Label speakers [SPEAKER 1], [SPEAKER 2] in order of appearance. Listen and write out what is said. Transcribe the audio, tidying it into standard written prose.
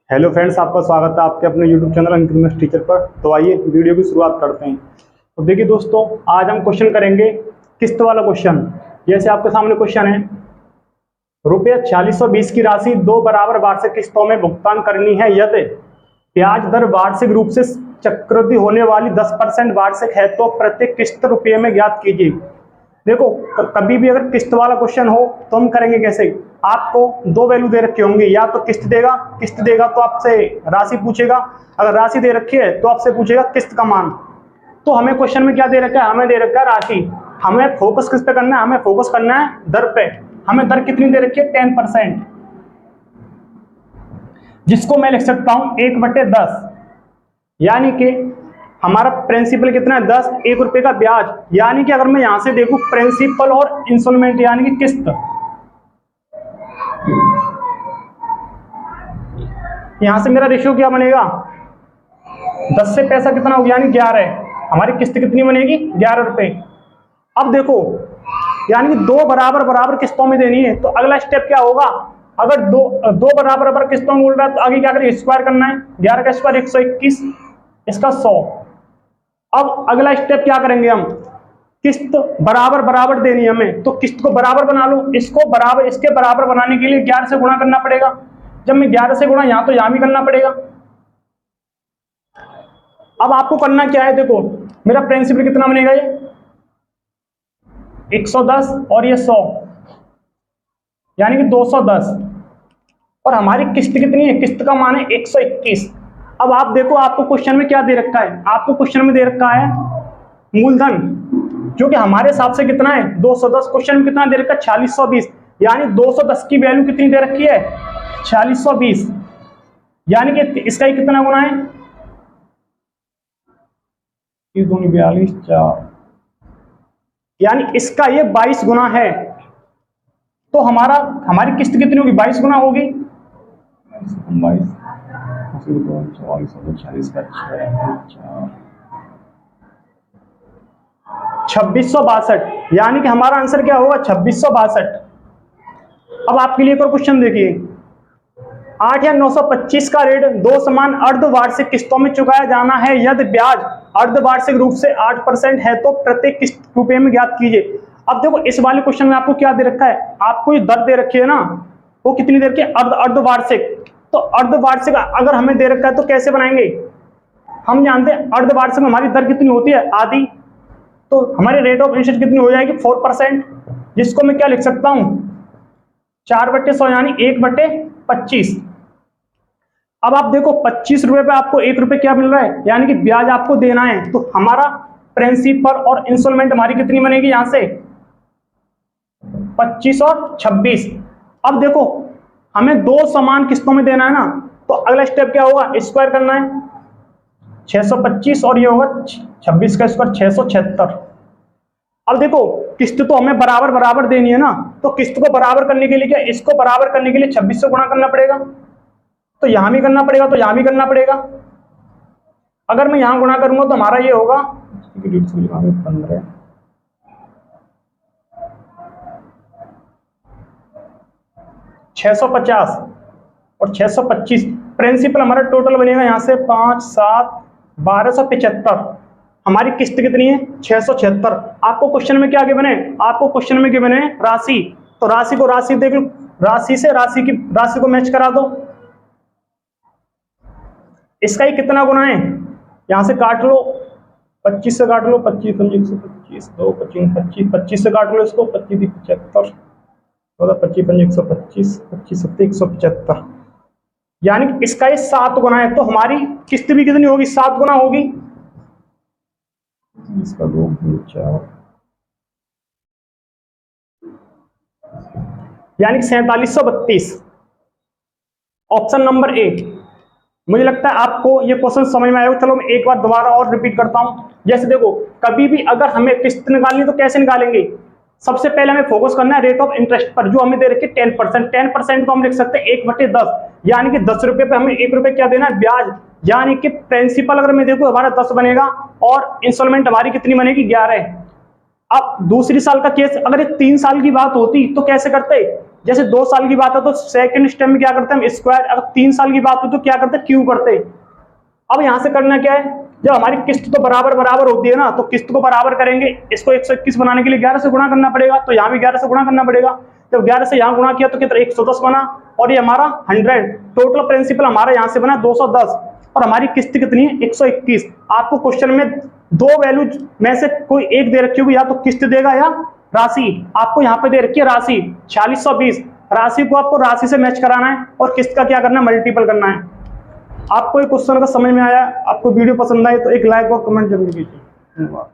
[SPEAKER 1] Hello friends, आपका स्वागत है आपके अपने यूट्यूब चैनल अंकित मैथ्स टीचर पर। तो आइए वीडियो की शुरुआत करते हैं। तो देखिए दोस्तों, आज हम क्वेश्चन करेंगे किस्त वाला क्वेश्चन। जैसे आपके सामने क्वेश्चन है, रुपये 4620 की राशि दो बराबर वार्षिक किस्तों में भुगतान करनी है यदि ब्याज दर वार्षिक रूप से चक्रवृद्धि होने वाली 10% वार्षिक है तो प्रत्येक किस्त रुपये में ज्ञात कीजिए। देखो, कभी भी अगर किस्त वाला क्वेश्चन हो तो हम करेंगे कैसे। आपको दो वैल्यू दे रखे होंगे, या तो किस्त देगा तो आपसे राशि पूछेगा, अगर राशि दे रखी है तो आपसे पूछेगा किस्त का मान। तो हमें क्वेश्चन में क्या दे रखा है, हमें दे रखा है राशि। हमें फोकस किस पे करना है, हमें फोकस करना है दर पे। हमें दर कितनी दे रखी है, 10%, जिसको मैं लिख सकता हूं 1/10। यानी कि हमारा प्रिंसिपल कितना है, 10, 1 रुपए का ब्याज। यानी कि अगर मैं यहां से देखूं प्रिंसिपल और इंस्टॉलमेंट यानी कि किस्त, यहां से मेरा रेशियो क्या बनेगा, 10 से पैसा कितना हो गया, यानी 11। हमारी किस्त कितनी बनेगी, 11 रुपए। अब देखो, यानी कि दो बराबर बराबर किस्तों में देनी है, तो अगला स्टेप क्या होगा। अगर दो बराबर बराबर किस्तों में बोल रहा है तो आगे क्या करें, स्क्वायर करना है। 11 का स्क्वायर 121, इसका 100। अब अगला स्टेप क्या करेंगे हम, किस्त बराबर बराबर देनी है हमें, तो किस्त को बराबर बना लो। इसको बराबर, इसके बराबर बनाने के लिए 11 से गुणा करना पड़ेगा। जब मैं 11 से गुणा यहां तो यहां भी करना पड़ेगा। अब आपको करना क्या है, देखो मेरा प्रिंसिपल कितना बनेगा, ये 110 और ये 100, यानी कि 210। और हमारी किस्त कितनी है, किस्त का मान है 121। अब आप देखो, आपको क्वेश्चन में क्या दे रखा है, आपको क्वेश्चन में दे रखा है मूलधन, जो कि हमारे हिसाब से कितना है, 210। क्वेश्चन में कितना दे रखा है, 4620। यानी 210 की वैल्यू कितनी दे रखी है, 4620। यानी कि इसका ही कितना गुना है, 42 4, यानी इसका ये 22 गुना है। तो हमारी किस्त कितनी होगी, 22 गुना होगी। 2662, यानी कि हमारा आंसर क्या होगा, 2662। अब आपके लिए एक और क्वेश्चन देखिए, 8 या 925 का ऋण दो समान अर्धवार्षिक किस्तों में चुकाया जाना है यदि ब्याज अर्धवार्षिक रूप से 8% है तो प्रत्येक किस्त रुपए में ज्ञात कीजिए। अब देखो, इस वाले क्वेश्चन में आपको क्या दे रखा है, आपको ये दर दे रखी है ना, वो कितनी दे रखी है, अर्धवार्षिक। तो अर्धवार्षिक अगर हमें दे रखा है तो कैसे बनाएंगे, हम जानते हैं अर्धवार्षिक में हमारी दर कितनी होती है, आधी। तो हमारी रेट ऑफ इंटरेस्ट कितनी हो जाएगी, 4%, जिसको मैं क्या लिख सकता हूं, 4/100, यानी 1/25। अब आप देखो, 25 रुपए पे आपको 1 रुपए क्या मिल रहा है, यानी कि ब्याज आपको देना है। तो हमारा प्रिंसिपल और इंस्टॉलमेंट हमारी कितनी बनेगी, यहां से 25 और 26। अब देखो, हमें दो समान किस्तों में देना है ना, तो अगला स्टेप क्या होगा, स्क्वायर करना है। 625 और ये होगा 26 का स्क्वायर 676। अब देखो, किस्त तो हमें बराबर बराबर देनी है ना, तो किस्त को बराबर करने के लिए क्या, इसको बराबर करने के लिए 26 से गुणा करना पड़ेगा। तो यहां भी करना पड़ेगा, तो यहां भी करना पड़ेगा। अगर मैं यहां गुणा करूंगा तो हमारा ये होगा 15, 650 और 625। प्रिंसिपल हमारा टोटल बनेगा यहां से 5, 7, 1275। हमारी किस्त कितनी है, 676। आपको क्वेश्चन में क्या गिवन है, आपको क्वेश्चन में गिवन है राशि। तो राशि को राशि देख लो, राशि से राशि को मैच करा दो। इसका ही कितना गुना है, यहां से काट लो, 25 से काट लो, 25 5 125, 2 25 25, 25 से काट लो इसको, 25 75, 25 5 125, 25 7 175। यानी कि इसका ये 7 गुना है। तो हमारी किस्त भी कितनी होगी, 7 गुना होगी। इसका 2 4, यानी 4732। Option number A. मुझे लगता है आपको ये क्वेश्चन समझ में आएगा। चलो मैं एक बार दोबारा और रिपीट करता हूं। जैसे देखो, कभी भी अगर हमें किस्त निकालनी तो कैसे निकालेंगे, सबसे पहले हमें फोकस करना है रेट ऑफ इंटरेस्ट पर, जो हमें दे रखी है 10%। 10% को हम लिख सकते हैं 1/10, यानी कि 10 रुपए पे हमें 1 रुपए क्या देना है, ब्याज। यानी कि प्रिंसिपल अगर मैं देखूं हमारा 10 बनेगा और इंस्टॉलमेंट हमारी कितनी बनेगी, 11। अब दूसरी साल का केस, अगर ये 3 साल की बात होती तो कैसे करते, जैसे 2 साल की बात है तो सेकंड स्टेप में क्या करते हैं हम, स्क्वायर। अगर 3 साल की बात हो तो क्या करते हैं, क्यू करते हैं। अब यहां से करना क्या है, जब हमारी किस्त तो बराबर बराबर होती है ना, तो किस्त को बराबर करेंगे, इसको 121 बनाने के लिए 11 से गुणा करना पड़ेगा, तो यहाँ भी 11 से गुणा करना पड़ेगा। जब 11 से यहाँ गुणा किया तो कितना 110 बना, और ये हमारा 100। टोटल प्रिंसिपल हमारा यहाँ से बना 210, और हमारी किस्त कितनी है 121। आपको क्वेश्चन में दो वैल्यू में से कोई एक दे रखी होगी, या तो किस्त देगा या राशि। आपको यहाँ पे दे रखी है राशि 4620, राशि को आपको राशि से मैच कराना है और किस्त का क्या करना है, मल्टीपल करना है। आपको ये क्वेश्चन का समझ में आया, आपको वीडियो पसंद आई तो एक लाइक और कमेंट जरूर कीजिए। धन्यवाद।